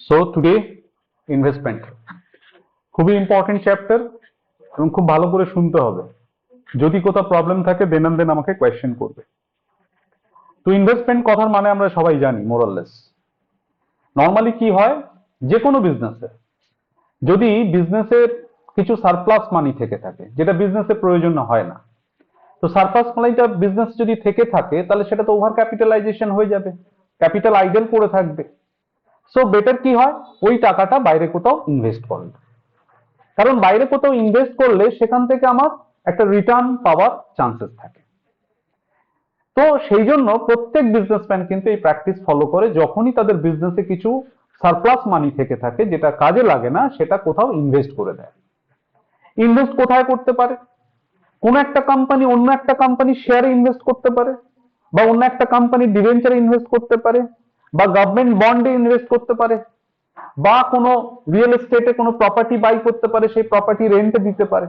So today investment খুবই important chapter এবং খুব ভালো করে শুনতে হবে। যদি কোথাও প্রবলেম থাকে দেন অ্যান্ড দেন আমাকে কোয়েশ্চেন করবে। তো ইনভেস্টমেন্ট কথার মানে আমরা সবাই জানি মোরাললেস। নর্মালি কি হয়, যে কোনো বিজনেসে যদি বিজনেসের কিছু সারপ্লাস মানি থেকে থাকে যেটা বিজনেসে প্রয়োজন হয় না, তো সারপ্লাস মানিটা বিজনেস যদি থেকে থাকে তাহলে সেটা তো ওভার ক্যাপিটালাইজেশন হয়ে যাবে, ক্যাপিটাল আইডেল পড়ে থাকবে। সো বেটার কি হয়, ওই টাকাটা বাইরে কোথাও ইনভেস্ট করবে, কারণ বাইরে কোথাও ইনভেস্ট করলে সেখান থেকে আমার একটা রিটার্ন পাওয়ার চান্সেস থাকে। তো সেই জন্য প্রত্যেক বিজনেসম্যান কিন্তু এই প্র্যাকটিস ফলো করে, যখনই তাদের বিজনেসে কিছু সারপ্লাস মানি থেকে থাকে যেটা কাজে লাগে না সেটা কোথাও ইনভেস্ট করে দেয়। ইনভেস্ট কোথায় করতে পারে? কোন একটা কোম্পানি অন্য একটা কোম্পানির শেয়ারে ইনভেস্ট করতে পারে, বা অন্য একটা কোম্পানির ডিবেঞ্চারে ইনভেস্ট করতে পারে, বা গভর্নমেন্ট বন্ডে ইনভেস্ট করতে পারে, বা কোনো রিয়েল এস্টেটে কোনো প্রপার্টি বাই করতে পারে, সেই প্রপার্টি রেন্টে দিতে পারে।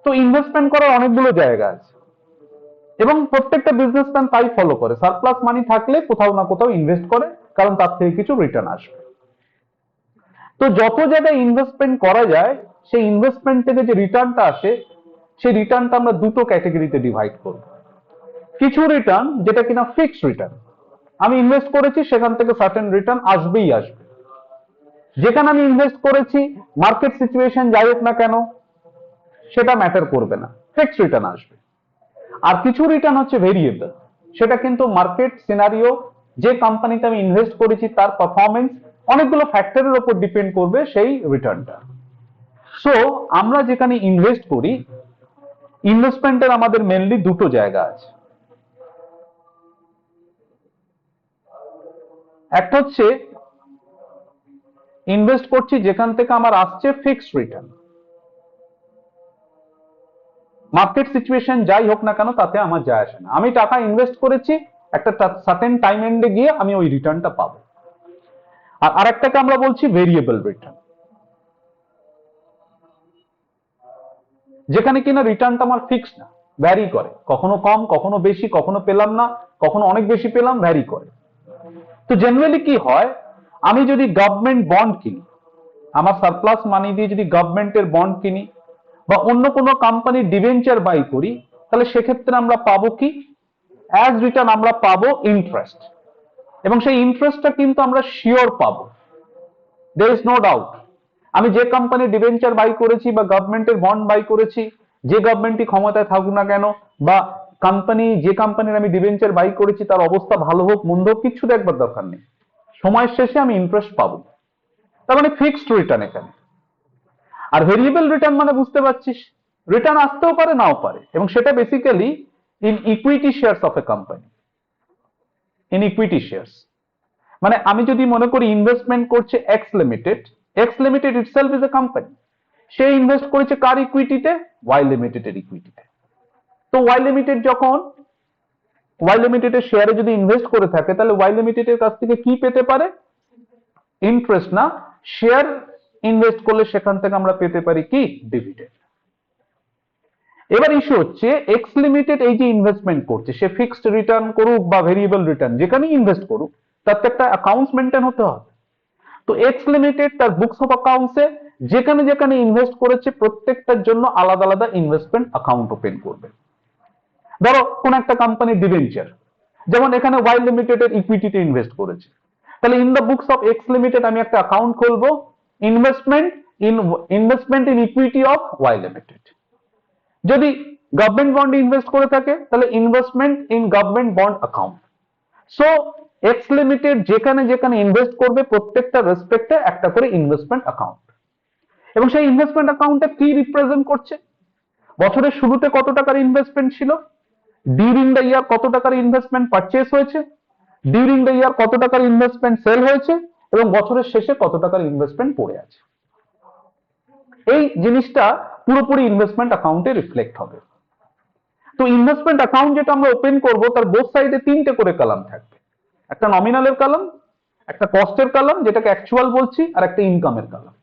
তো ইনভেস্টমেন্ট করার অনেকগুলো জায়গা আছে এবং প্রত্যেকটা বিজনেসম্যান তাই ফলো করে, সারপ্লাস মানি থাকলে কোথাও না কোথাও ইনভেস্ট করে, কারণ তার থেকে কিছু রিটার্ন আসবে। তো যত জায়গায় ইনভেস্টমেন্ট করা যায় সেই ইনভেস্টমেন্ট থেকে যে রিটার্নটা আসে সেই রিটার্নটা আমরা দুটো ক্যাটাগরিতে ডিভাইড করব। কিছু রিটার্ন যেটা কিনা ফিক্সড রিটার্ন, আমি ইনভেস্ট করেছি সেখান থেকে সার্টেন রিটার্ন আসবেই আসবে, যেখানে আমি ইনভেস্ট করেছি মার্কেট সিচুয়েশন যাই হোক না কেন সেটা ম্যাটার করবে না, ফিক্সড রিটার্ন আসবে। আর কিছু রিটার্ন হচ্ছে ভেরিয়েবল, সেটা কিন্তু মার্কেট সিনারিও, যে কোম্পানিতে আমি ইনভেস্ট করেছি তার পারফরমেন্স, অনেকগুলো ফ্যাক্টরের উপর ডিপেন্ড করবে সেই রিটার্নটা। সো আমরা যেখানে ইনভেস্ট করি, ইনভেস্টমেন্টের আমাদের মেনলি দুটো জায়গা আছে। একটা হচ্ছে ইনভেস্ট করছি যেখান থেকে আমার আসছে ফিক্সড রিটার্ন, মার্কেট সিচুয়েশন যাই হোক না কেন তাতে আমার যায় আসে না, আমি টাকা ইনভেস্ট করেছি, একটা সার্টেন টাইম এন্ডে গিয়ে আমি ওই রিটার্নটা পাবো। আর আরেকটাকে আমরা বলছি ভেরিয়েবল রিটার্ন, যেখানে কিনা রিটার্নটা আমার ফিক্সড না, ভ্যারি করে, কখনো কম কখনো বেশি, কখনো পেলাম না কখনো অনেক বেশি পেলাম, ভ্যারি করে। তো জেনারেলি কি হয়, আমি যদি গভর্নমেন্ট বন্ড কিনি, আমার সারপ্লাস মানি দিয়ে যদি গভর্নমেন্টের বন্ড কিনি বা অন্য কোনো কোম্পানির ডিবেঞ্চার বাই করি, তাহলে সেক্ষেত্রে আমরা পাবো কি, অ্যাজ রিটার্ন আমরা পাবো ইন্টারেস্ট, এবং সেই ইন্টারেস্টটা কিন্তু আমরা শিওর পাবো, দেয়ার ইজ নো ডাউট। আমি যে কোম্পানির ডিবেঞ্চার বাই করেছি বা গভর্নমেন্টের বন্ড বাই করেছি, যে গভর্নমেন্টই ক্ষমতায় থাকুক না কেন, বা কোম্পানি, যে কোম্পানির আমি ডিবেঞ্চার বাই করেছি তার অবস্থা ভালো হোক মন্দ হোক কিচ্ছু দেখবার দরকার নেই, সময়ের শেষে আমি ইন্টারেস্ট পাবো। তার মানে ফিক্সড রিটার্ন এখানে। আর ভেরিয়েবল রিটার্ন মানে বুঝতে পারছিস, রিটার্ন আসতেও পারে নাও পারে, এবং সেটা basically in equity shares of a company, in equity shares. মানে আমি যদি মনে করি ইনভেস্টমেন্ট করছে x limited, x limited itself is a company, say invest করেছে কার ইকুইটিতে, ওয়াই লিমিটেডের ইকুইটিতে। তো ওয়াই লিমিটেড যখন ওয়াই লিমিটেডের শেয়ারে যদি ইনভেস্ট করে থাকে, তাহলে ওয়াই লিমিটেডের কাছ থেকে কি পেতে পারে, ইন্টারেস্ট না, শেয়ার ইনভেস্ট করলে সেখান থেকে আমরা পেতে পারি কি, ডিভিডেন্ড। এবার ইস্যু হচ্ছে এক্স লিমিটেড এই যে ইনভেস্টমেন্ট করছে, সে ফিক্সড রিটার্ন করুক বা ভেরিয়েবল রিটার্ন যেখানেই ইনভেস্ট করুক, তার তো একটা অ্যাকাউন্টস মেনটেন হতে হবে। তো এক্স লিমিটেড তার বুকস অফ অ্যাকাউন্টসে যেখানে যেখানে ইনভেস্ট করেছে প্রত্যেকটার জন্য আলাদা আলাদা ইনভেস্টমেন্ট অ্যাকাউন্ট ওপেন করবে। ধরো কোন একটা কোম্পানির ডিবেঞ্চার, যেমন এখানে ওয়াই লিমিটেডের ইকুইটিতে ইনভেস্ট করেছে, তাহলে in the books of X limited আমি একটা অ্যাকাউন্ট খুলবো, investment in equity of Y limited. যদি গভর্নমেন্ট বন্ডে ইনভেস্ট করে থাকে তাহলে investment in government bond account. So X limited যেখানে যেখানে ইনভেস্ট করবে প্রত্যেকটা রেসপেক্টে একটা করে ইনভেস্টমেন্ট অ্যাকাউন্ট, এবং সেই ইনভেস্টমেন্ট অ্যাকাউন্টে কি রিপ্রেজেন্ট করছে, বছরের শুরুতে কত টাকার ইনভেস্টমেন্ট ছিল, ডিউরিং দ্য ইয়ার কত টাকার ইনভেস্টমেন্ট পারচেস হয়েছে, ডিউরিং দ্য ইয়ার কত টাকার ইনভেস্টমেন্ট সেল হয়েছে, এবং বছরের শেষে কত টাকার ইনভেস্টমেন্ট পড়ে আছে। এই জিনিসটা পুরোপুরি ইনভেস্টমেন্ট অ্যাকাউন্টে রিফ্লেক্ট হবে। তো ইনভেস্টমেন্ট অ্যাকাউন্ট যেটা আমরা ওপেন করব তার বোথ সাইডে তিনটে করে কলাম থাকবে, একটা নমিনালের কলাম, একটা কস্টের কলাম যেটাকে অ্যাকচুয়াল বলছি, আর একটা ইনকামের কলাম,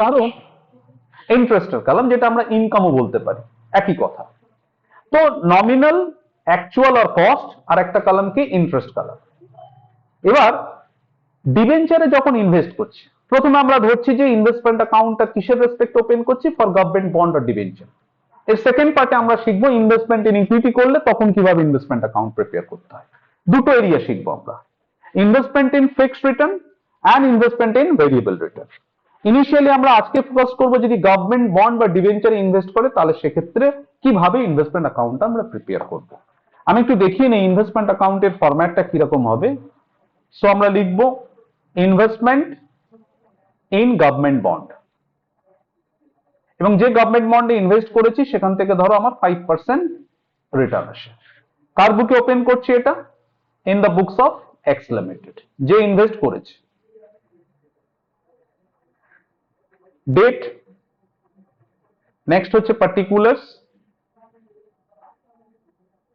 কারণ ইন্টারেস্টের কলাম যেটা আমরা ইনকামও বলতে পারি, একই কথা। তো নমিনাল, অ্যাকচুয়াল আর কস্ট, আর একটা কলাম কি ইন্টারেস্ট কলাম। এবার ডিবেঞ্চারে যখন ইনভেস্ট করছি, প্রথমে আমরা ধরছি যে ইনভেস্টমেন্ট অ্যাকাউন্টটা কিসের রেসপেক্ট ওপেন করছি, ফর গভর্নমেন্ট বন্ড আর ডিবেঞ্চার। এর সেকেন্ড পার্টে আমরা শিখবো ইনভেস্টমেন্ট ইন ইকুইটি করলে তখন কিভাবে ইনভেস্টমেন্ট অ্যাকাউন্ট প্রিপেয়ার করতে হয়। দুটো এরিয়া শিখবো আমরা, investment in fixed return and investment in variable return. Initially আমরা আজকে ফোকাস করবো যদি গভর্নমেন্ট বন্ড বা ডিবেঞ্চারে ইনভেস্ট করে তাহলে সেক্ষেত্রে কিভাবে ইনভেস্টমেন্ট অ্যাকাউন্টটা আমরা প্রিপেয়ার করব। আমি একটু দেখিয়ে নিই ইনভেস্টমেন্ট অ্যাকাউন্টের ফরম্যাটটা কিরকম হবে। সো আমরা লিখবো ইনভেস্টমেন্ট ইন গভর্নমেন্ট বন্ড, এবং যে গভর্নমেন্ট বন্ডে ইনভেস্ট করেছি সেখান থেকে ধরো আমার 5% রিটার্ন আসে। কার বুকে ওপেন করছি এটা? In the books of X limited, যে ইনভেস্ট করেছে। ডেট, নেক্সট হচ্ছে পার্টিকুলার্স,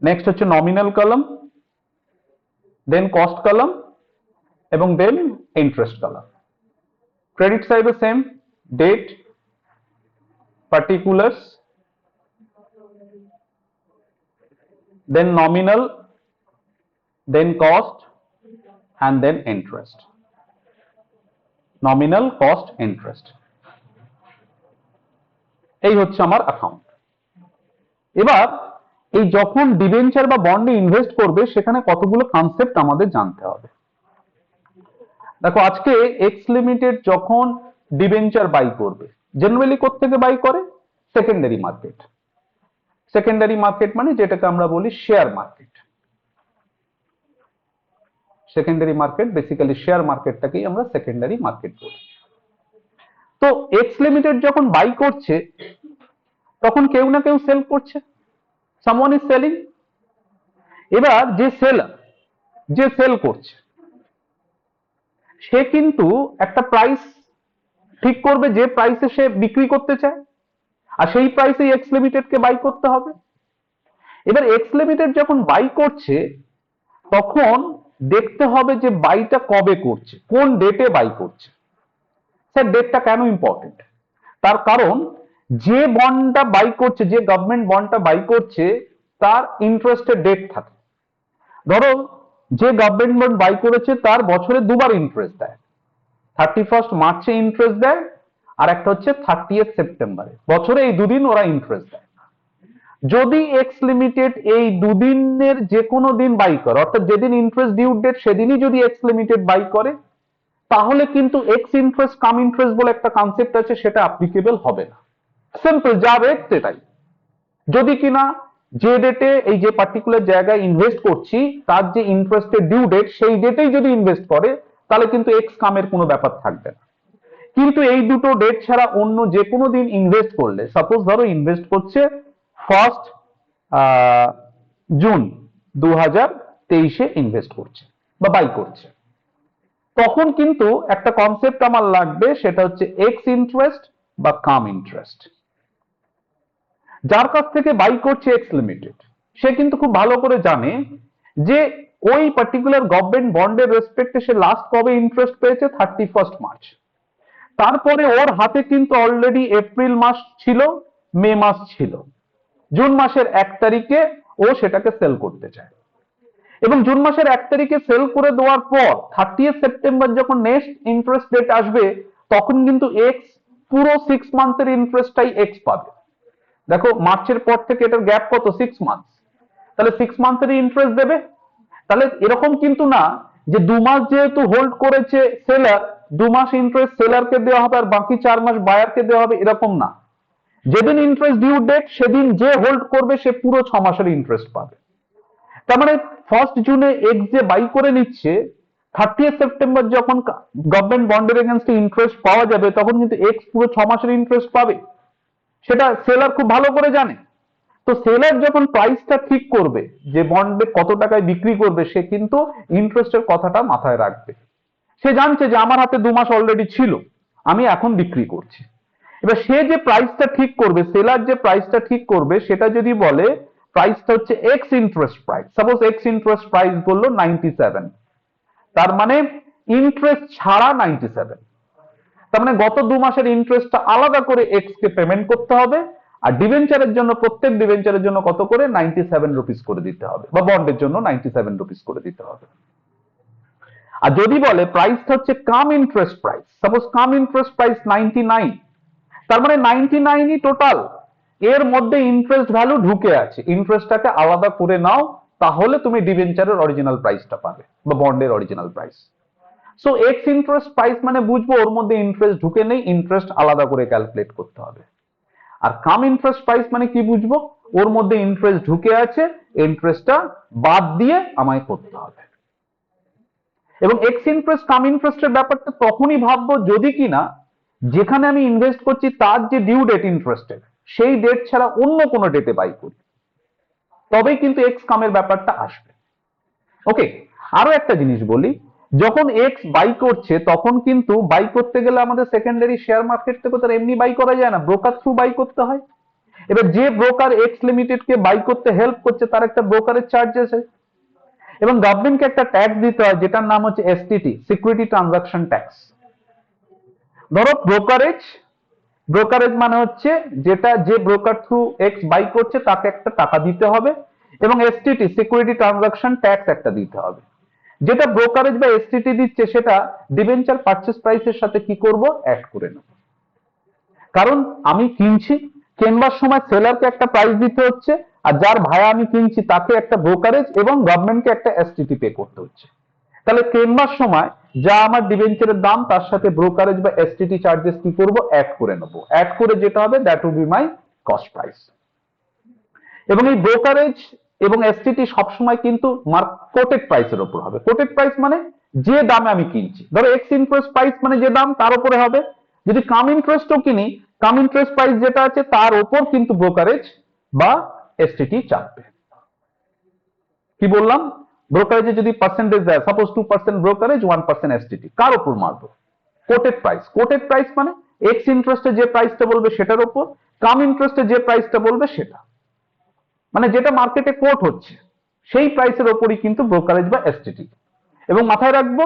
নেক্সট হচ্ছে nominal column, then cost column, এবং দেন ইন্টারেস্ট কলাম। ক্রেডিট সাইডে same, date, particulars, then nominal, then cost, and then interest. Nominal, cost, interest. এই হচ্ছে আমার account. এবার এই যখন ডিবেঞ্চার বা বন্ডে ইনভেস্ট করবে সেখানে কতগুলো কনসেপ্ট আমাদের জানতে হবে। দেখো আজকে এক্স লিমিটেড যখন ডিবেঞ্চার বাই করবে, জেনারেলি কোত্থেকে বাই করে? Secondary market. সেকেন্ডারি মার্কেট মানে যেটাকে আমরা বলি share market. Secondary market basically share মার্কেটটাকেই আমরা সেকেন্ডারি মার্কেট বলি। তো এক্স লিমিটেড যখন বাই করছে তখন কেউ না কেউ সেল করছে, সামওয়ান ইজ সেলিং। এবার যে সেলার, যে সেল করছে, সে কিন্তু একটা প্রাইস ঠিক করবে যে প্রাইসে সে বিক্রি করতে চায়, আর সেই প্রাইসে এক্স লিমিটেডকে বাই করতে হবে। এবার এক্স লিমিটেড যখন বাই করছে তখন দেখতে হবে যে বাইটা কবে করছে, কোন ডেটে বাই করছে। স্যার ডেটটা কেন ইম্পর্টেন্ট? তার কারণ যে বন্ডটা বাই করছে, যে গভর্নমেন্ট বন্ডটা বাই করছে তার ইন্টারেস্টের ডেট থাকে। ধরো যে গভর্নমেন্ট বন্ড বাই করেছে তার বছরে দুবার ইন্টারেস্ট দেয়, 31 মার্চে ইন্টারেস্ট দেয় আর একটা হচ্ছে 30 সেপ্টেম্বরে। বছরে এই দুদিন ওরা ইন্টারেস্ট দেয়। যদি এক্স লিমিটেড এই দুদিনের যে কোনো দিন বাই করে, অর্থাৎ যেদিন ইন্টারেস্ট ডিউ ডেট সেদিনই যদি এক্স লিমিটেড বাই করে, তাহলে কিন্তু এক্স ইন্টারেস্ট কাম ইন্টারেস্ট বলে একটা কনসেপ্ট আছে, সেটা অ্যাপ্লিকেবল হবে না। সিম্পল, যা রেট সেটাই। যদি কিনা যে ডেটে এই যে পার্টিকুলার জায়গায় ইনভেস্ট করছি তার যে ইন্টারেস্টের ডিউ ডেট সেই ডেটেই যদি ইনভেস্ট করে তাহলে কিন্তু এক্স কামের কোনো ব্যাপার থাকবে না। কিন্তু এই দুটো ডেট ছাড়া অন্য যে কোনো দিন ইনভেস্ট করলে, সাপোজ ধরো ইনভেস্ট করছে 1 জুন 2023 ইনভেস্ট করছে বা বাই করছে, তখন কিন্তু একটা কনসেপ্ট আমার লাগবে, সেটা হচ্ছে এক্স ইন্টারেস্ট বা কাম ইন্টারেস্ট। যার কাছ থেকে বাই করছে এক্স লিমিটেড সে কিন্তু খুব ভালো করে জানে যে ওই পার্টিকুলার গভর্নমেন্ট বন্ডের রেসপেক্টে সে লাস্ট কবে ইন্টারেস্ট পেয়েছে, 31 মার্চ। তারপরে ওর হাতে কিন্তু অলরেডি এপ্রিল মাস ছিল, মে মাস ছিল, জুন মাসের 1 তারিখে ও সেটাকে সেল করতে চায়, এবং জুন মাসের 1 তারিখে সেল করে দেওয়ার পর 30 সেপ্টেম্বর যখন নেক্সট ইন্টারেস্ট ডেট আসবে তখন কিন্তু এক্স পুরো 6 মান্থের ইন্টারেস্টটাই এক্স পাবে। দেখো মার্চের পর থেকে এটার গ্যাপ কত, 6 মান্থ, তাহলে 6 মান্থের ইন্টারেস্ট দেবে। তাহলে এরকম কিন্তু না যে 2 মাস যেহেতু হোল্ড করেছে সেলার, 2 মাস ইন্টারেস্ট সেলারকে দেওয়া হবে আর বাকি 4 মাস বায়ারকে দেওয়া হবে, এরকম না। যেদিন ইন্টারেস্ট ডিউ ডেট সেদিন যে হোল্ড করবে সে পুরো 6 মাসের ইন্টারেস্ট পাবে। তার মানে 1 জুনে এক্স যে বাই করে নিচ্ছে, 30 সেপ্টেম্বর যখন গভর্নমেন্ট বন্ডের এগেইনস্টে ইন্টারেস্ট পাওয়া যাবে তখন কিন্তু এক্স পুরো 6 মাসের ইন্টারেস্ট পাবে। সেটা সেলার খুব ভালো করে জানে। তো সেলার যখন প্রাইসটা ঠিক করবে যে বন্ডে কত টাকায় বিক্রি করবে, সে কিন্তু ইন্টারেস্টের কথাটা মাথায় রাখবে। সে জানছে যে আমার হাতে 2 মাস অলরেডি ছিল, আমি এখন বিক্রি করছি। এবার সে যে প্রাইসটা ঠিক করবে, সেলার যে প্রাইসটা ঠিক করবে সেটা যদি বলে প্রাইসটা হচ্ছে x interest price, suppose x interest price বললো 97, তার মানে ইন্টারেস্ট ছাড়া 97, তার মানে গত 2 মাসের ইন্টারেস্টটা আলাদা করে এক্স কে পেমেন্ট করতে হবে, আর ডিবেঞ্চারের জন্য প্রত্যেক ডিবেঞ্চারের জন্য কত করে 97 রুপিস করে দিতে হবে, বা বন্ডের জন্য 97 রুপিস করে দিতে হবে। আর যদি বলে প্রাইসটা হচ্ছে কাম ইন্টারেস্ট প্রাইস, সাপোজ কাম ইন্টারেস্ট প্রাইস 99, তার মানে 99ই টোটাল, এর মধ্যে ইন্টারেস্ট ভ্যালু ঢুকে আছে, ইন্টারেস্টটাকে আলাদা করে নাও, তাহলে তুমি ডিবেঞ্চারের অরিজিনাল প্রাইসটা পাবে বা বন্ডের original price. So ex interest price মানে বুঝবো ওর মধ্যে ইন্টারেস্ট ঢুকে নেই, ইন্টারেস্ট আলাদা করে ক্যালকুলেট করতে হবে। আর কাম ইন্টারেস্ট প্রাইস মানে কি বুঝবো, ওর মধ্যে ইন্টারেস্ট ঢুকে আছে, ইন্টারেস্টটা বাদ দিয়ে আমায় করতে হবে। এবং এক্স ইন্টারেস্ট কাম ইন্টারেস্টের ব্যাপারটা তখনই ভাববো যদি কিনা যেখানে আমি ইনভেস্ট করছি তার যে ডিউ ডেট ইন্টারেস্টের, সেই ডেট ছাড়া অন্য কোনো ডেটে বাই করি, তবেই কিন্তু এক্স কামের ব্যাপারটা আসবে। ওকে, আরো একটা জিনিস বলি, যখন এক্স বাই করছে তখন কিন্তু বাই করতে গেলে আমাদের সেকেন্ডারি শেয়ার মার্কেট থেকে তার এমনি বাই করা যায় না, ব্রোকার থ্রু বাই করতে হয়। এবার যে ব্রোকার এক্স লিমিটেড কে বাই করতে হেল্প করছে তার একটা ব্রোকারের চার্জ আছে, এবং গভর্নমেন্টকে একটা ট্যাক্স দিতে হয় যেটার নাম হচ্ছে এসটিটি, সিকিউরিটি ট্রানজাকশন ট্যাক্স। ধরো ব্রোকারেজ, ব্রোকারেজ মানে হচ্ছে যেটা যে ব্রোকার থ্রু এক্স বাই করছে তাকে একটা টাকা দিতে হবে, এবং এসটিটি সিকিউরিটি ট্রানজাকশন ট্যাক্স একটা দিতে হবে। যেটা ব্রোকারেজ বা এসটিটি দিচ্ছে সেটা ডিবেঞ্চার পারচেজ প্রাইসের সাথে কি করব, অ্যাড করে নেব। কারণ আমি কিনছি, কেনবার সময় সেলারকে একটা প্রাইস দিতে হচ্ছে, আর যার ভাড়া আমি কিনছি তাকে একটা ব্রোকারেজ এবং গভর্নমেন্টকে একটা এসটিটি পে করতে হচ্ছে। তাহলে কেনবার সময় যা আমার ডিবেঞ্চারের দাম তার সাথে ব্রোকারেজ বা এসটিটি চার্জেস কি করব, অ্যাড করে নেব। অ্যাড করে যেটা হবে that will be my cost price. এবং এই ব্রোকারেজ এবং এসটিটি সবসময় কিন্তু কোটেড প্রাইসের উপর হবে। কোটেড প্রাইস মানে যে দামে আমি কিনছি, ধরো এক্স ইন্টারেস্ট প্রাইস মানে যে দাম তার উপরে হবে। যদি কাম ইন্টারেস্টও কিনি, কাম ইন্টারেস্ট প্রাইস যেটা আছে তার উপর কিন্তু ব্রোকারেজ বা এসটিটি চাপবে। কি বললাম, ব্রোকারেজে যদি পার্সেন্টেজ দেয়, সাপোজ 2% ব্রোকারেজ 1% এসটিটি, কার উপর মারবো, কোটেড প্রাইস। কোটেড প্রাইস মানে এক্স ইন্টারেস্টে যে প্রাইসটা বলবে সেটার উপর, কাম ইন্টারেস্টে যে প্রাইসটা বলবে সেটা, মানে যেটা মার্কেটে কোট হচ্ছে সেই প্রাইসের ওপরই কিন্তু ব্রোকারেজ বা এসটিটি। এবং মাথায় রাখবো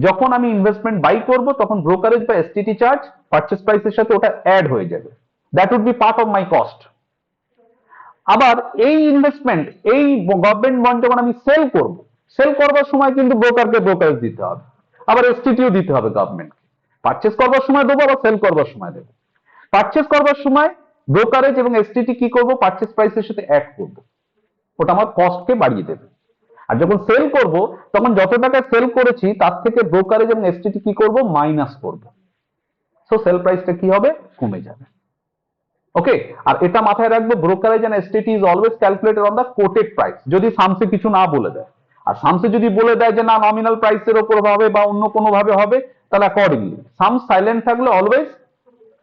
যখন আমি ইনভেস্টমেন্ট বাই করব তখন ব্রোকারেজ বা এসটিটি চার্জ পারচেজ প্রাইসের সাথে ওটা অ্যাড হয়ে যাবে, that would be part of my cost. আবার এই ইনভেস্টমেন্ট, এই গভর্নমেন্ট বন্ড যখন আমি সেল করব, সেল করবার সময় কিন্তু ব্রোকারকে ব্রোকারেজ দিতে হবে, আবার এসটিটিও দিতে হবে গভর্নমেন্টকে। পারচেজ করবার সময় দেবো, আবার সেল করবার সময় দেবো। পারচেজ করবার সময় ব্রোকারেজ এবং এসটিটি কি করব, পারচেজ প্রাইসের সাথে অ্যাড করব, ওটা আমার কস্টকে বাড়িয়ে দেবে। আর যখন সেল করব তখন যত টাকা সেল করেছি তার থেকে ব্রোকারেজ এবং এসটিটি কি করব, মাইনাস করব। সো সেল প্রাইসটা কি হবে, কমে যাবে। ওকে, আর এটা মাথায় রাখবো, brokerage and STT is always calculated on the quoted price, যদি সামসে কিছু না বলে দেয়। আর সামসে যদি বলে দেয় যে না নমিনাল প্রাইসের উপর হবে বা অন্য কোনো ভাবে হবে, তাহলে অ্যাকর্ডিংলি সাম সাইলেন্ট থাকলে অলওয়েজ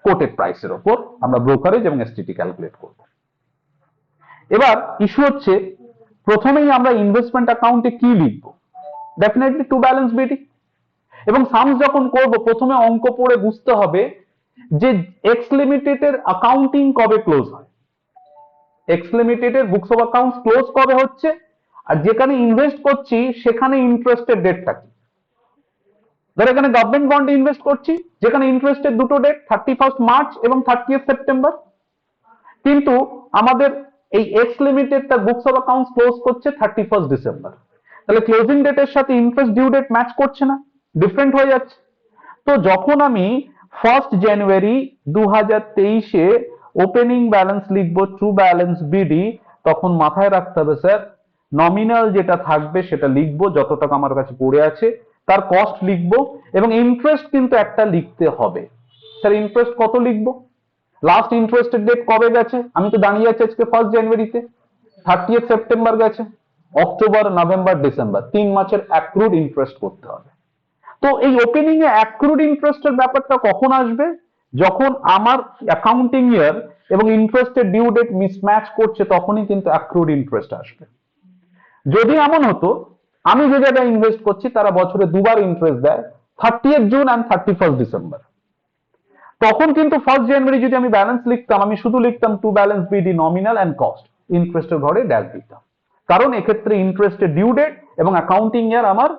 কোটেড প্রাইসের উপর আমরা ব্রোকারেজ এবং এসটিটি ক্যালকুলেট করব। এবার ইস্যু হচ্ছে প্রথমেই আমরা ইনভেস্টমেন্ট অ্যাকাউন্টে কি লিখব, ডেফিনেটলি টু ব্যালেন্স বিডি। এবং সামস যখন করব প্রথমে অঙ্ক পড়ে বুঝতে হবে যে এক্স লিমিটেডের অ্যাকাউন্টিং কবে ক্লোজ হয়, এক্স লিমিটেডের বুকস অফ অ্যাকাউন্টস ক্লোজ কবে হচ্ছে, আর যেখানে ইনভেস্ট করছি সেখানে ইন্টারেস্টের ডেটটা কি। ধর এখানে গভর্নমেন্ট বন্ডে ইনভেস্ট করছি যেখানে ইন্টারেস্টের দুটো ডেট 31 মার্চ এবং 30 সেপ্টেম্বর, কিন্তু আমাদের এই এক্স লিমিটেড তার বুকস অফ অ্যাকাউন্টস ক্লোজ করছে 31 ডিসেম্বর, তাহলে ক্লোজিং ডেটের সাথে ইন্টারেস্ট ডিউ ডেট ম্যাচ করছে না, ডিফারেন্ট হয়ে যাচ্ছে। তো যখন আমি 1 জানুয়ারি 2023-এ ওপেনিং ব্যালেন্স লিখবো ট্রু ব্যালেন্স বিডি, তখন মাথায় রাখতে হবে স্যার নমিনাল যেটা থাকবে সেটা লিখবো, যত টাকা আমার কাছে পড়ে আছে তার কস্ট লিখবো, এবং ইন্টারেস্ট কিন্তু একটা লিখতে হবে। স্যার ইন্টারেস্ট কত লিখবো, লাস্ট ইন্টারেস্টের ডেট কবে গেছে, আমি তো দাঁড়িয়ে আছি আজকে 1 জানুয়ারিতে, 30 সেপ্টেম্বর গেছে, অক্টোবর নভেম্বর ডিসেম্বর 3 মাসের অ্যাক্রুড ইন্টারেস্ট করতে হবে। তো এই ওপেনিং এ অ্যাক্রুড ইন্টারেস্টের ব্যাপারটা কখন আসবে, যখন আমার অ্যাকাউন্টিং ইয়ার এবং ইন্টারেস্টের ডিউ ডেট মিসম্যাচ করছে তখনই কিন্তু অ্যাক্রুড ইন্টারেস্ট আসবে। যদি এমন হতো আমি যে জায়গায় ইনভেস্ট করছি তারা বছরে দুবার ইন্টারেস্ট দেয়, 30 জুন এন্ড 31 ডিসেম্বর, তখন কিন্তু 1 জানুয়ারি যদি আমি ব্যালেন্স লিখতাম আমি শুধু লিখতাম to balance BD nominal and cost, ইন্টারেস্টের ঘরে ড্যাশ দিতাম, কারণ এক্ষেত্রে ইন্টারেস্টের ডিউ ডেট এবং অ্যাকাউন্টিং ইয়ার আমার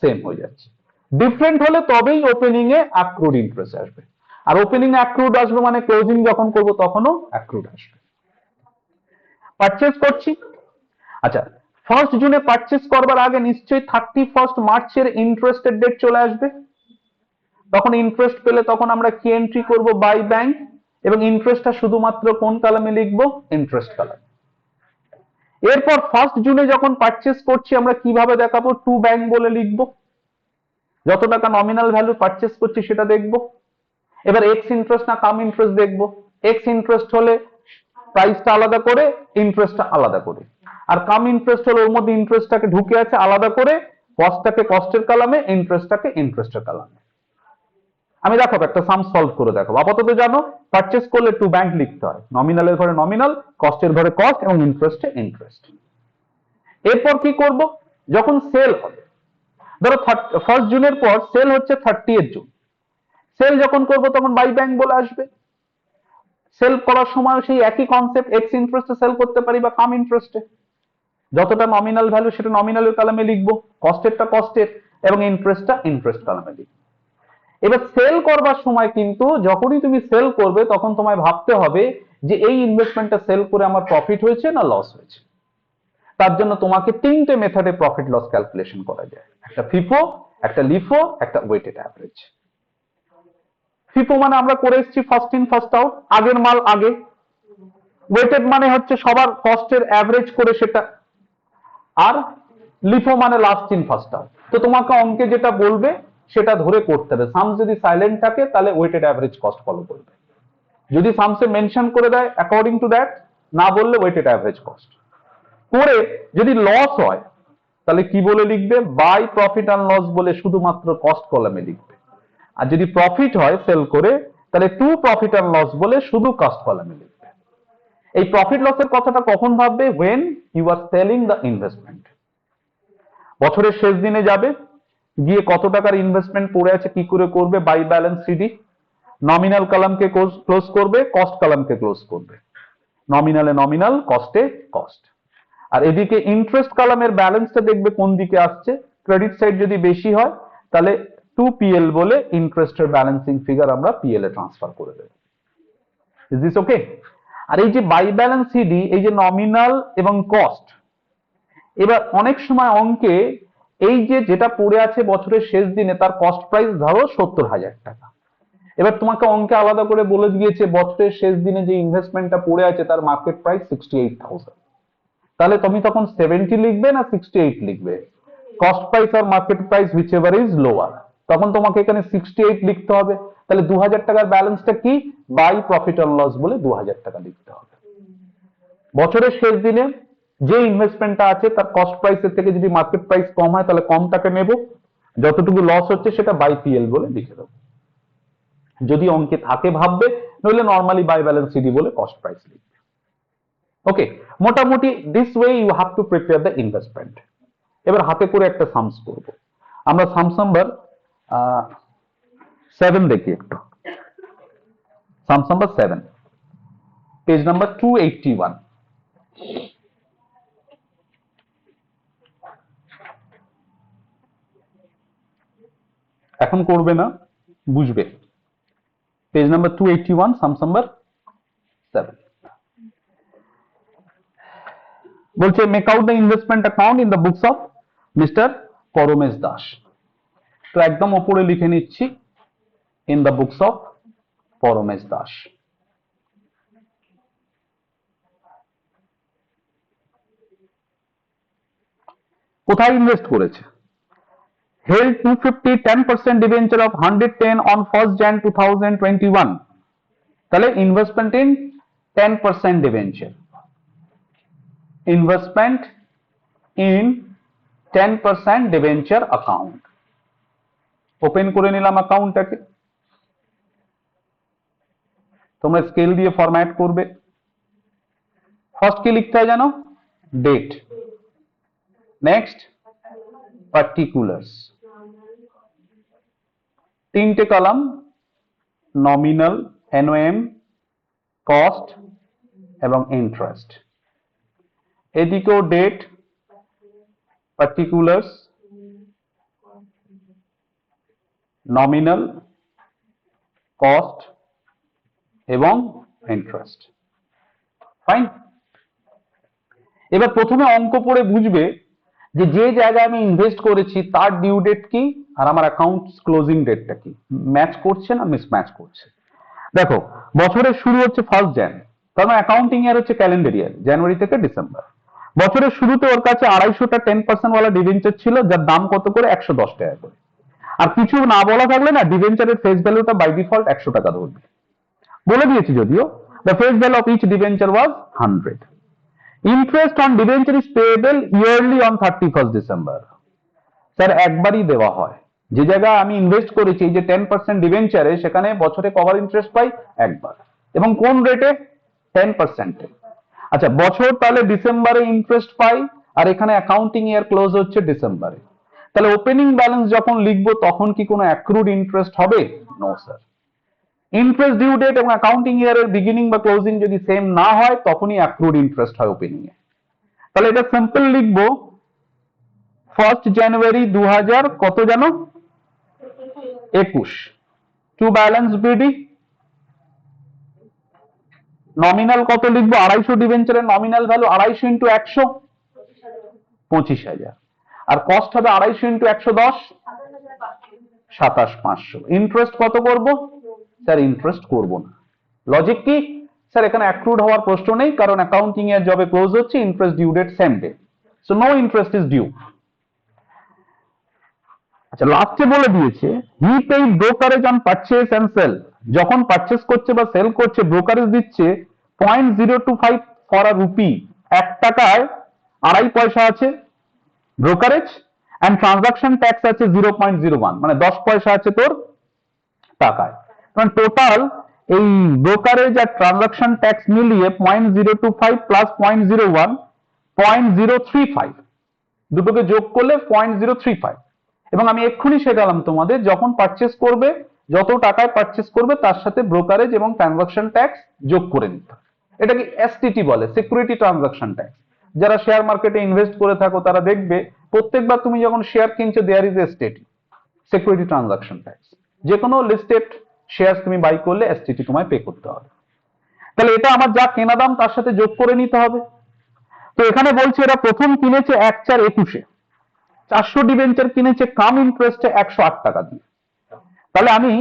সেম হয়ে যাচ্ছে। ডিফারেন্ট হলে তবেই ওপেনিং এ অ্যাক্রুড ইন্টারেস্ট আসবে, আর ওপেনিং এ অ্যাক্রুড আসবে মানে ক্লোজিং যখন করব তখনও অ্যাক্রুড আসবে। পারচেজ করছি, আচ্ছা 1 জুনে পারচেস করবার আগে নিশ্চয়ই 31 মার্চের ইন্টারেস্টের ডেট চলে আসবে। তখন ইন্টারেস্ট পেলে তখন আমরা কি এন্ট্রি করব? By bank. এবং ইন্টারেস্টটা শুধুমাত্র কোন কলামে লিখবো? ইন্টারেস্ট কলামে। এরপর 1 জুনে যখন পারচেস করছি আমরা কিভাবে দেখাবো? টু ব্যাংক বলে লিখবো। যত টাকা নমিনাল ভ্যালু পারচেস করছি সেটা দেখবো। এবার এক্স ইন্টারেস্ট না কাম ইন্টারেস্ট দেখবো। এক্স ইন্টারেস্ট হলে প্রাইসটা আলাদা করে, ইন্টারেস্টটা আলাদা করে। আর কাম ইন্টারেস্ট হলে ওর মধ্যে ইন্টারেস্টটাকে ঢুকে আছে আলাদা করে, কস্টটাকে কস্টের কলামে, ইন্টারেস্টটাকে ইন্টারেস্টের কলামে। আমি দেখাবো একটা সাম সলভ করে দেখাবো। আপাতত জানো পারচেস করলে টু ব্যাংক লিখতে হয়, নমিনালের ঘরে নমিনাল, কস্টের ঘরে কস্ট এবং ইন্টারেস্টে ইন্টারেস্ট। এরপর কি করব? যখন সেল হবে, ধরো 1 জুনের পর সেল হচ্ছে 30 জুন, সেল যখন করব তখন বাই ব্যাংক বলে আসবে। সেল করার সময় সেই একই কনসেপ্ট, এক্স ইন্টারেস্টে সেল করতে পারি বা কাম ইন্টারেস্টে। যতটা নমিনাল ভ্যালু সেটা নমিনালের কলামে লিখবো, কস্টেরটা কস্টের এবং ইন্টারেস্টটা ইন্টারেস্ট কলামে লিখবো। এবার সেল করবার সময় কিন্তু যখনই তুমি সেল করবে তখন তোমায় ভাবতে হবে যে এই ইনভেস্টমেন্টটা সেল করে আমার প্রফিট হয়েছে না লস হয়েছে। তার জন্য তোমাকে 3টে মেথডে প্রফিট লস ক্যালকুলেশন করা যায়, একটা ফিফো, একটা লিফো, একটা ওয়েটেড অ্যাভারেজ। ফিফো মানে আমরা করে এসেছি ফার্স্ট ইন ফার্স্ট আউট, আগের মাল আগে। ওয়েটেড মানে হচ্ছে সবার কস্টের অ্যাভারেজ করে সেটা। আর লিফো মানে লাস্ট ইন ফার্স্ট আউট। তো তোমাকে অঙ্কে যেটা বলবে সেটা ধরে করতে হবে। সাম যদি সাইলেন্ট থাকে তাহলে ওয়েটেড অ্যাভারেজ কস্ট ফলো করবে, যদি সামসে মেনশন করে দেয় অ্যাকর্ডিং টু দ্যাট, না বললে ওয়েটেড অ্যাভারেজ কস্ট করে। যদি লস হয় তাহলে কি বলে লিখবে? বাই প্রফিট অ্যান্ড লস বলে শুধুমাত্র কস্ট কলামে লিখবে। আর যদি প্রফিট হয় সেল করে তাহলে টু প্রফিট অ্যান্ড লস বলে শুধু কস্ট কলামে লিখবে। এই প্রফিট লসের কথাটা কখন ভাববে? when you are selling the investment। বছরের শেষ দিনে যাবে, গিয়ে কত টাকার ইনভেস্টমেন্ট পড়ে আছে কি করে করবে? বাই ব্যালেন্স সিডি, নমিনাল কলামকে ক্লোজ করবে, কস্ট কলামকে ক্লোজ করবে। নমিনালে নমিনাল, কস্টে কস্ট। আর এদিকে ইন্টারেস্ট কলামের ব্যালেন্সটা দেখবে কোন দিকে আসছে। ক্রেডিট সাইড যদি বেশি হয় তাহলে টু পিএল বলে ইন্টারেস্টের ব্যালেন্সিং ফিগার আমরা পিএল এ ট্রান্সফার করে দেব। ইজ দিস ওকে? আর এই যে বাই ব্যালেন্স সিডি, এই যে নমিনাল এবং কস্ট, এবার অনেক সময় অঙ্কে এই যে যেটা পড়ে আছে বছরের শেষ দিনে তার কস্ট প্রাইস ধরো 70,000 টাকা। এবার তোমাকে অঙ্কে আলাদা করে বলে দিয়েছে বছরের শেষ দিনে যে ইনভেস্টমেন্টটা পড়ে আছে তার মার্কেট প্রাইস 68,000। তাহলে তুমি তখন 70 লিখবে না 68 লিখবে? কস্ট প্রাইস আর market price which ever is lower, তখন তোমাকে এখানে 68 লিখতে হবে। তাহলে 2000 টাকার ব্যালেন্সটা কি? বাই প্রফিট অ্যান্ড লস বলে 2000 টাকা লিখতে হবে। বছরের শেষ দিনে যে ইনভেস্টমেন্টটা আছে তার কস্ট প্রাইসের থেকে যদি মার্কেট প্রাইস কম হয় তাহলে কম টাকা নেব, যতটুকু লস হচ্ছে সেটা বাই পিএল বলে লিখে দেবো। যদি অঙ্কে থাকে ভাববে, নইলে নর্মালি বাই ব্যালেন্স সিডি বলে কস্ট প্রাইস লিখবে। ওকে, মোটামুটি this way you have to prepare the investment. এবার হাতে করে একটা সামস করব। আমরা সামস নাম্বার 7 দেখি একটু। Sums number 7, page number 281। এখন করবে না, বুঝবে। পেজ নাম্বার 281, সামস নাম্বার 7 বলছে make out the investment account in the books of mister Paramesh Das. তো একদম ওপরে লিখে নিচ্ছি in the books of Paramesh Das. কোথায় ইনভেস্ট করেছে? held 250 10% debenture of 110 on 1st Jan 2021। তাহলে investment in 10% debenture, investment in 10% debenture account. Open করে নিলাম অ্যাকাউন্টটাকে। তোমরা স্কেল দিয়ে ফরম্যাট করবে। ফার্স্ট কি লিখতে হয় জানো? ডেট। নেক্সট পার্টিকুলার্স, 3টে কলাম, নমিনাল, এনওএম, কস্ট এবং ইন্টারেস্ট। এদিকেও ডেট, পার্টিকুলার্স, নমিনাল, কস্ট এবং ইন্টারেস্ট। ফাইন। এবার প্রথমে অঙ্ক পড়ে বুঝবে যে যে জায়গায় আমি ইনভেস্ট করেছি তার ডিউ ডেট কি আর আমার অ্যাকাউন্ট ক্লোজিং ডেটটা কি, ম্যাচ করছে না মিসম্যাচ করছে। দেখো, বছরের শুরু হচ্ছে 1 jan, তার মানে অ্যাকাউন্টিং ইয়ার হচ্ছে ক্যালেন্ডার ইয়ার, জানুয়ারি থেকে ডিসেম্বর। বছরের শুরুতে ওর কাছে 250টা 10% ওয়ালা ডিভেঞ্চার ছিল, যার দাম কত করে, 110 টাকা করে। আর কিছু না বলা থাকলে না, ডিভেঞ্চারের ফেস ভ্যালুটা বাই ডিফল্ট 100 টাকা ধরবে, বলে দিয়েছি যদিও। The face value of each debenture was 100। Interest on debenture is payable yearly on 31st December. Sir একবারই দেওয়া হয়, যে জায়গায় আমি ইনভেস্ট করেছি এই যে 10% ডিভেঞ্চারে, সেখানে বছরে কবার ইন্টারেস্ট পাই, একবার, এবং কোন রেটে, 10%। আচ্ছা, বছর তাহলে ডিসেম্বরে ইন্টারেস্ট পাই, আর এখানে অ্যাকাউন্টিং ইয়ার ক্লোজ হচ্ছে ডিসেম্বরে। তাহলে ওপেনিং ব্যালেন্স যখন লিখবো তখন কি কোনো অ্যাক্রুড ইন্টারেস্ট হবে? No sir. Interest due date এবং অ্যাকাউন্টিং ইয়ারের বিগিনিং বা ক্লোজিং যদি সেম না হয় তখনই অ্যাক্রুড ইন্টারেস্ট হয় ওপেনিং এ। তাহলে এটা সিম্পল লিখবো, 1 জানুয়ারি 2000 কত জানো, 21, টু ব্যালেন্স বিডি। নমিনাল কত লিখবো, 250 ডিভেঞ্চারের নমিনাল ভ্যালু 250 ইন্টু 100, 25,000। আর কস্ট হবে 250 ইন্টু 110, 27,500। ইন্টারেস্ট কত করব? স্যার ইন্টারেস্ট করব না। লজিক কি? স্যার এখানে অ্যাক্রুড হওয়ার প্রশ্ন নেই, কারণ অ্যাকাউন্টিং এর জবে ক্লোজ হচ্ছে, interest due date same day, so no interest is due. আচ্ছা, লাস্টে বলে দিয়েছে he paid brokerage on purchase and sale. যখন পারচেজ করছে বা সেল করছে, ব্রোকারেজ দিচ্ছে 0.025 ফর আ রুপি। 1 টাকায় 2.5 পয়সা আছে ব্রোকারেজ, এন্ড ট্রানজাকশন ট্যাক্স আছে 0.01, মানে 10 পয়সা আছে তোর টাকায়। কারণ টোটাল এই ব্রোকারেজ আর ট্রানজাকশন ট্যাক্স মিলিয়ে 0.025 প্লাস 0.01, 0.035, দুটোকে যোগ করলে 0.035। এবং আমি এক্ষুনি শেখালাম তোমাদের, যখন পারচেস করবে, যত টাকায় পারচেস করবে তার সাথে ব্রোকারেজ এবং ট্রানজাকশন ট্যাক্স যোগ করে নিতে। এটাকে এসটিটি বলে, সিকিউরিটি ট্রানজাকশন ট্যাক্স। যারা শেয়ার মার্কেটে ইনভেস্ট করে থাকো তারা দেখবে প্রত্যেকবার তুমি যখন শেয়ার কিনছো, there is STT, security transaction tax. যে কোনো লিস্টেড শেয়ার তুমি বাই করলে এসটিটি তোমায় পে করতে হবে। তাহলে এটা আমার যা কেনা দাম তার সাথে যোগ করে নিতে হবে। তো এখানে বলছে এরা প্রথম কিনেছে 1/4/21-এ, 400 ডিবেঞ্চার কিনেছে কাম ইন্টারেস্টে 108 টাকা দিয়ে। তাহলে আমি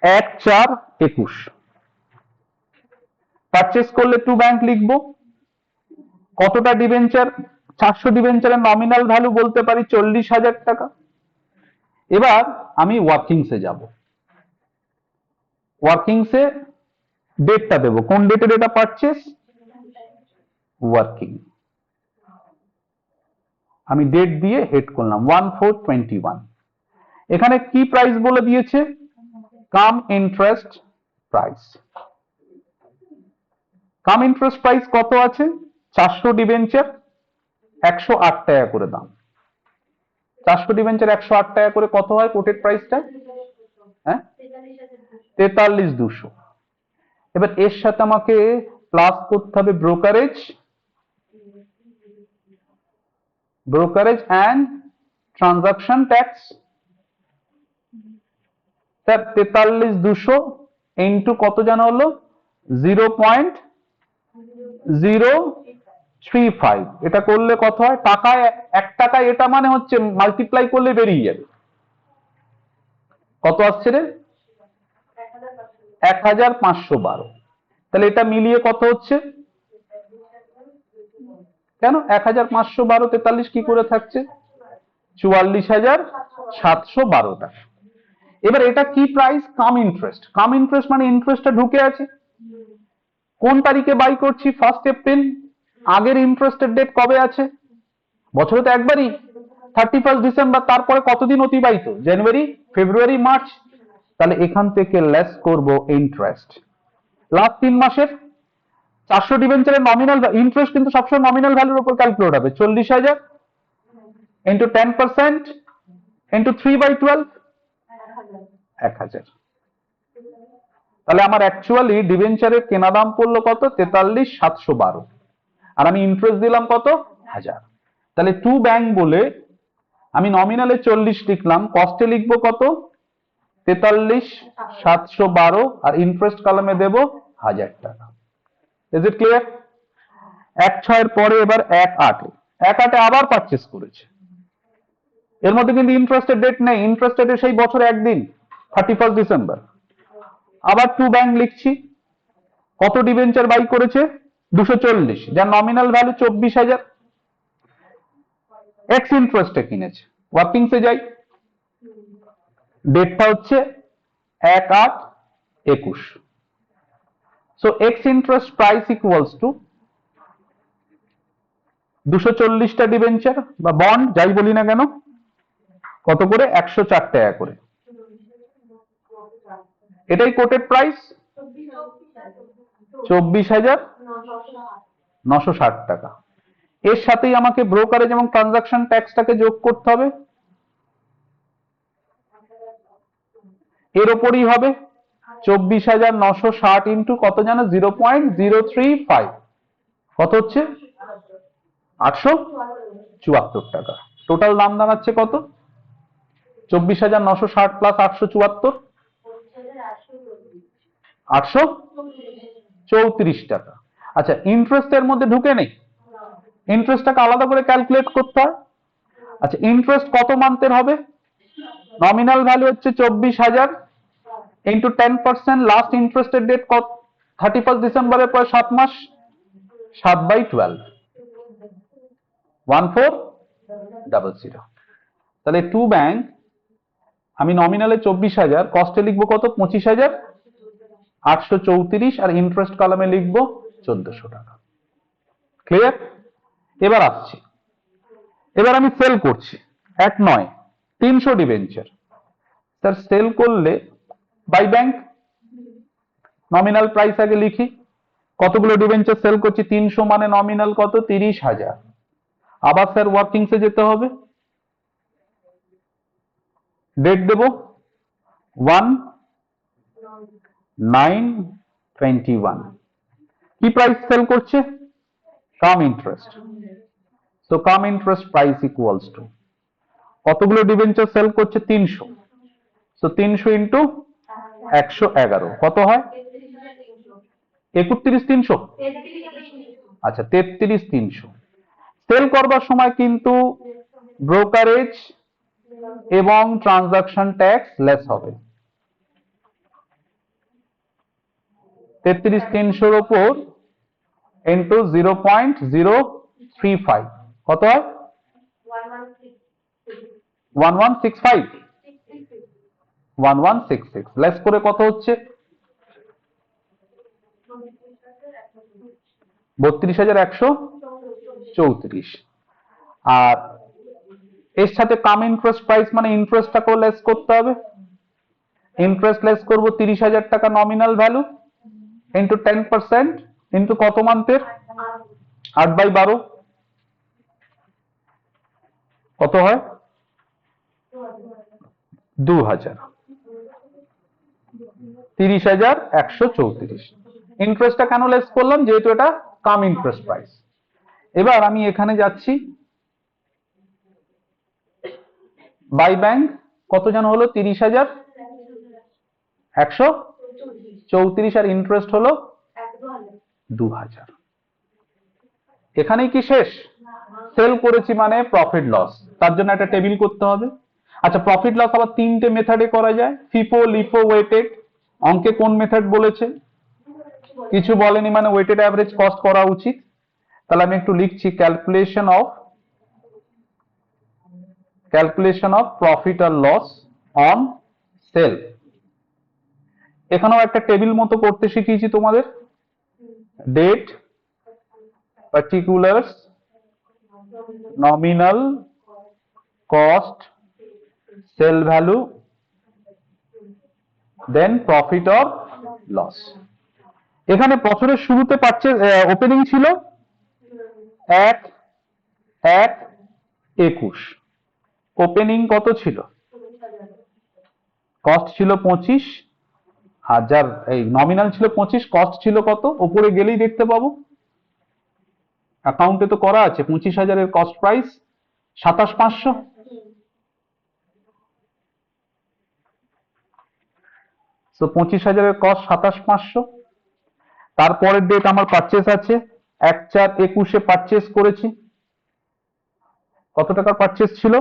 1/4/21 পারচেস করলে টু ব্যাংক লিখবো। কতটা ডিবেঞ্চার? 400 ডিবেঞ্চারের নমিনাল ভ্যালু বলতে পারি 40,000 টাকা। এবার আমি ওয়ার্কিংসে যাব, ওয়ার্কিংসে ডেটটা দেবো, কোন ডেটে ডেটা পারচেস, ওয়ার্কিং। আমি ডেট দিয়ে হেড করলাম 1/4/21। এখানে কি প্রাইস বলে দিয়েছে, কাম ইন্টারেস্ট প্রাইস। কাম ইন্টারেস্ট প্রাইস কত আছে, 400 ডিবেঞ্চার 108 টাকা করে দাম। 400 ডিবেঞ্চার 108 টাকা করে কত হয় কোটেড প্রাইসটা? হ্যাঁ, 43,200। এবার এর সাথে আমাকে প্লাস করতে হবে brokerage, brokerage and transaction tax. Sir 43,200 into কত জানা হলো, 0.035। এটা করলে কত হয়, টাকায় 1 টাকায়, এটা মানে হচ্ছে মাল্টিপ্লাই করলে বেরিয়ে যাবে। কত আসছে রে, 1512। তাহলে এটা মিলিয়ে কত হচ্ছে, কেন 1512 43 কি করে থাকছে, 44,712 টাকা। এবার এটা কি প্রাইস, কাম ইন্টারেস্ট। কাম ইন্টারেস্ট মানে ইন্টারেস্টটা ঢুকে আছে। কোন তারিখে বাই করছি, 1 এপ্রিল। আগের ইন্টারেস্টের ডেট কবে আছে, বছরে তো একবারই, 31 ডিসেম্বর। তারপরে কতদিন অতিবাহিত, জানুয়ারি, ফেব্রুয়ারি, মার্চ। তাহলে এখান থেকে লেস করব ইন্টারেস্ট লাস্ট 3 মাসের। 400 ডিবেঞ্চারের নমিনাল ইন্টারেস্ট কিন্তু সবসময় নমিনাল ভ্যালুর উপর ক্যালকুলেট হবে, 40,000 ইন্টু 10% ইন্টু 3/12, 1000। তাহলে আমার অ্যাকচুয়ালি ডিবেঞ্চারের কেনা দাম পড়লো কত, 43,712, আর আমি ইন্টারেস্ট দিলাম কত, 1000। তাহলে টু ব্যাংক বলে আমি নমিনালে 40 লিখলাম, কস্টে লিখবো কত, 43,712, আর ইন্টারেস্ট কলামে দেব 1000 টাকা। Is it clear? 1/6 এর পরে এবার 1/8, এক আটে আবার পারচেস করেছে, এর মধ্যে কিন্তু ইন্টারেস্টের ডেট নেই, ইন্টারেস্টের সেই বছরে একদিন 31 ডিসেম্বর। আবার টু ব্যাংক লিখছি, কত ডিবেঞ্চার বাই করেছে 240, যার নমিনাল ভ্যালু 24,000, এক্স ইন্টারেস্টে কিনেছে। ওয়ার্কিংসে যাই, ডেটটা হচ্ছে 1/8/21। So ex interest price equals to 240টা ডিবেঞ্চার বা বন্ড যাই বলি না কেন, কত করে 104 টাকা করে, এটাই কোটেড প্রাইস 24,960 টাকা। এর সাথেই আমাকে ব্রোকারেজ এবং ট্রানজাকশন ট্যাক্সটাকে যোগ করতে হবে, এর ওপরই হবে 24,960 ইন্টু কত জানো 0.035, কত হচ্ছে 874 টাকা। টোটাল দাম দাঁড়াচ্ছে কত 24,960 প্লাস 874, 834 টাকা। আচ্ছা, ইন্টারেস্টের মধ্যে ঢুকে নেই, ইন্টারেস্টটাকে আলাদা করে ক্যালকুলেট করতে হয়। আচ্ছা, ইন্টারেস্ট কত মান্থের হবে, নমিনাল ভ্যালু হচ্ছে 24,000 ইন্টু 10%, লাস্ট ইন্টারেস্টের ডেট কত 31 ডিসেম্বরের পরে 7 মাস, 7/12, 1400। তাহলে টু ব্যাংক আমি নমিনালে 24,000, কস্টে লিখবো কত 25,834, আর ইন্টারেস্ট কলামে লিখবো 1,400 টাকা। ক্লিয়ার? এবার আসছি, এবার আমি সেল করছি 300 ডিবেঞ্চার। স্যার সেল করলে বাই ব্যাংক, নমিনাল প্রাইস আগে লিখি, কতগুলো ডিবেঞ্চার সেল করছি 300 মানে নমিনাল কত 30,000। আবার স্যার ওয়ার্কিংসে যেতে হবে, ডেট দেব 1/9/21, কি প্রাইস সেল করছে cum interest, so cum interest price equals to কতগুলো ডিবেঞ্চার সেল করছে 300, সো 300 ইন্টু 111 কত হয় 31,300। আচ্ছা 33,300। সেল করবার সময় কিন্তু ব্রোকারেজ এবং ট্রানজাকশন ট্যাক্স লেস হবে, 33,300 উপর ইন্টু 0.035 কত হয় 1165, 1166 লেস করে কত হচ্ছে 32,134। আর এর সাথে কাম ইন্টারেস্ট প্রাইস মানে ইন্টারেস্টটাকেও লেস করতে হবে, ইন্টারেস্ট লেস করবো 30,000 টাকা নমিনাল ভ্যালু ইন্টু 10% ইন্টু কত মান্থের 8/12, কত হয় 2,000, 30,134। ইন্টারেস্টটা কেন লেস করলাম, যেহেতু এটা কাম ইন্টারেস্ট প্রাইস। এবার আমি এখানে যাচ্ছি বাই ব্যাংক, কত যেন হলো 30,134, আর ইন্টারেস্ট হলো 2,000। এখানেই কি শেষ, সেল করেছি মানে প্রফিট লস, তার জন্য একটা টেবিল করতে হবে। আচ্ছা, প্রফিট লস আবার তিনটে মেথডে করা যায়, ফিফো, লিফো, ওয়েটেড। অঙ্কে কোন মেথড বলেছে, কিছু বলেনি, মানে ওয়েটেড অ্যাভারেজ কস্ট করা উচিত। তাহলে আমি একটু লিখছি ক্যালকুলেশন অফ প্রফিট আর লস অন সেল। এখানেও একটা টেবিল মতো করতে শিখিয়েছি তোমাদের, date, particulars, nominal cost, sale value, then profit or loss. এখানে বছরের শুরুতে পারচেজ ওপেনিং ছিল 1/1/21, ওপেনিং কত ছিল, কস্ট ছিল 25, আর যার এই নমিনাল ছিল 25, কস্ট ছিল কত, উপরে গেলেই দেখতে পাবো, অ্যাকাউন্টে তো করা আছে 25,000 এর কস্ট প্রাইস 27,500। তো 25,000 এর কস্ট 27,500। তারপরের ডেট আমার পারচেস আছে 1/4/21 পারচেস করেছি, কত টাকার পারচেস ছিল?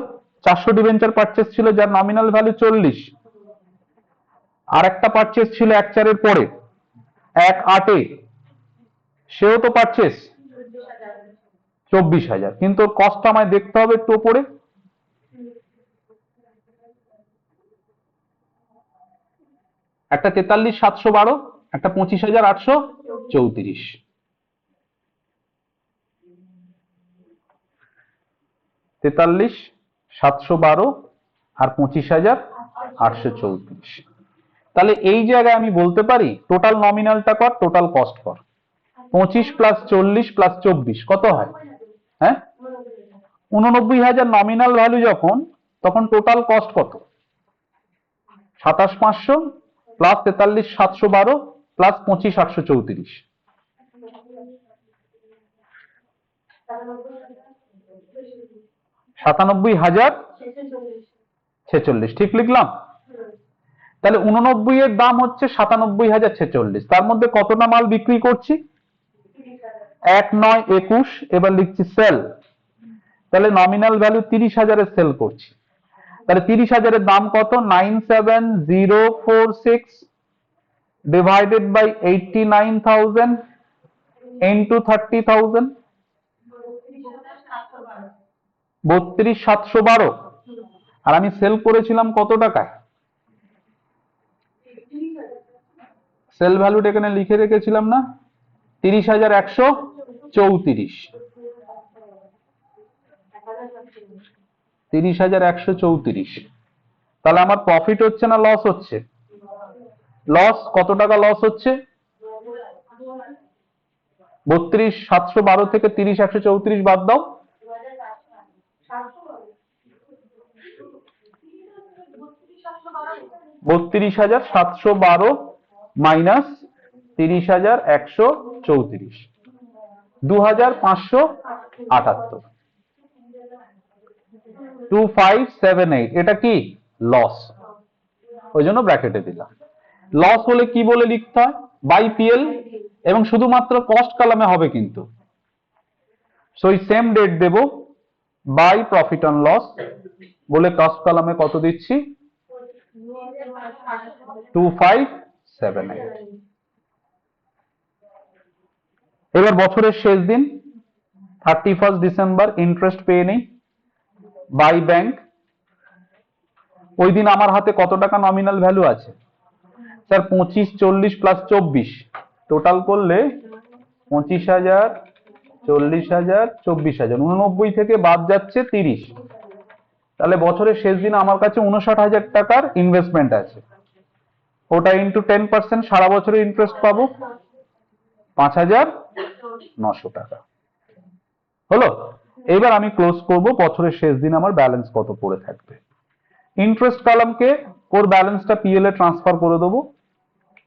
400 ডিবেঞ্চার পারচেস ছিল যার নমিনাল ভ্যালু 40। আর একটা পারচেস ছিল 1/4 পরে 1/8, সেও তো পারচেস 24,000, কিন্তু কস্ট আমায় দেখতে হবে একটু উপরে। একটা 43,712, একটা 25,834। 43,712 আর 25,834। তাহলে এই জায়গায় আমি বলতে পারি টোটাল নমিনালটা কর, টোটাল কস্ট কর। 25 প্লাস 40 প্লাস 24 কত হয়? হ্যাঁ, 89,000 নমিনাল ভ্যালু যখন, তখন টোটাল কস্ট কত? 27,500 প্লাস 43,712 প্লাস 25,834। 97,046, ঠিক লিখলাম? তাহলে 89 এর দাম হচ্ছে 97,046, তার মধ্যে কতটা মাল বিক্রি করছি? 1,9,21, এবার লিখছি সেল। তাহলে নমিনাল ভ্যালু 30,000 সেল করছি। তাহলে 30,000 এর দাম কত? 97046 ডিভাইডেড বাই 89,000 ইন্টু 30,000, 32,712। আর আমি সেল করেছিলাম কত টাকায়? সেল ভ্যালুটা এখানে লিখে রেখেছিলাম না? 30,134। 30,134। তাহলে আমার প্রফিট হচ্ছে না লস হচ্ছে? লস। কত টাকা লস হচ্ছে? 32,712 থেকে 30,134 বাদ দাও, 32,712 মাইনাস 30,134, 2,578, 2578। এটা কি? লস। ওই জন্য ব্র্যাকেটে দিলাম। লস হলে কি বলে লিখতে হয়? বাই পিএল, এবং শুধুমাত্র কস্ট কলামে হবে কিন্তু। সো এই সেম ডেট দেব, বাই প্রফিট অন লস বলে কস্ট কলামে কত দিচ্ছি? 2578। এবার বছরের শেষ দিন 31 ডিসেম্বর, ইন্টারেস্ট পেয়ে নেই, বাই ব্যাংক। ওই দিন আমার হাতে কত টাকা নমিনাল ভ্যালু আছে? স্যার 25, 40 প্লাস 24, টোটাল করলে 25,000, 40,000, 24,000, 89 থেকে বাদ যাচ্ছে 30। তাহলে বছরের শেষ দিন আমার কাছে 59,000 টাকার ইনভেস্টমেন্ট আছে। ওটা ইন্টু 10%, সারা বছরে ইন্টারেস্ট পাবো 5,900 টাকা। হলো? এবার আমি ক্লোজ করব, বছরের শেষ দিন আমার ব্যালেন্স কত পড়ে থাকবে। ইন্টারেস্ট কলামকে ওর ব্যালেন্সটা পিএল এ ট্রান্সফার করে দেবো।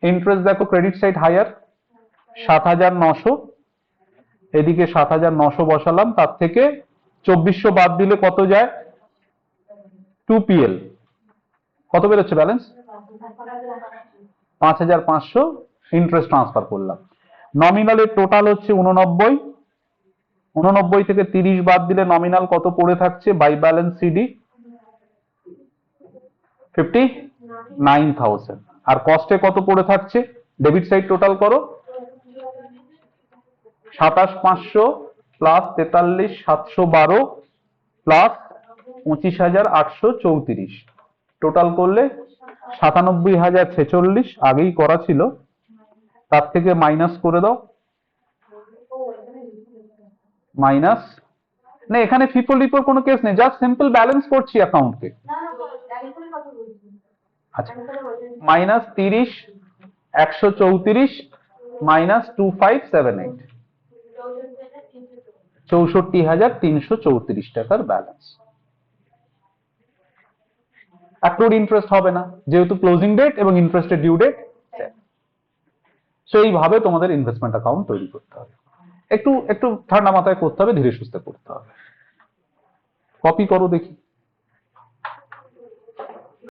ইন্টারেস্ট দেখো ক্রেডিট সাইড হায়ার, 7,900, এদিকে 7,900 বসালাম, তার থেকে 2,400 বাদ দিলে কত যায়? 2PL কত বেরোচ্ছে ব্যালেন্স? 5,500 ইন্টারেস্ট ট্রান্সফার করলাম। নমিনালের টোটাল হচ্ছে 89, 89 থেকে 30 বাদ দিলে নমিনাল কত পড়ে থাকছে? By balance CD 59,000। আর কস্টে কত পড়ে থাকছে? ডেবিট সাইড টোটাল করো, 27,500 প্লাস 43,712 প্লাস 25,834, টোটাল করলে 97,046 আগেই করা ছিল, তার থেকে মাইনাস করে দাও। মাইনাস, না এখানে ফিফো লিপোর কোনো কেস নেই, জাস্ট সিম্পল ব্যালেন্স করছি অ্যাকাউন্টকে। আচ্ছা, মাইনাস 30,134 মাইনাস 2578, 64,334 টাকার ব্যালেন্স। অ্যাক্রুড ইন্টারেস্ট হবে না, যেহেতু ক্লোজিং ডেট এবং ইন্টারেস্টের ডিউ ডেট। সো এইভাবে তোমাদের ইনভেস্টমেন্ট অ্যাকাউন্ট তৈরি করতে হবে। একটু একটু ঠান্ডা মাথায় করতে হবে, ধীরে সুস্থে করতে হবে। কপি করো দেখি।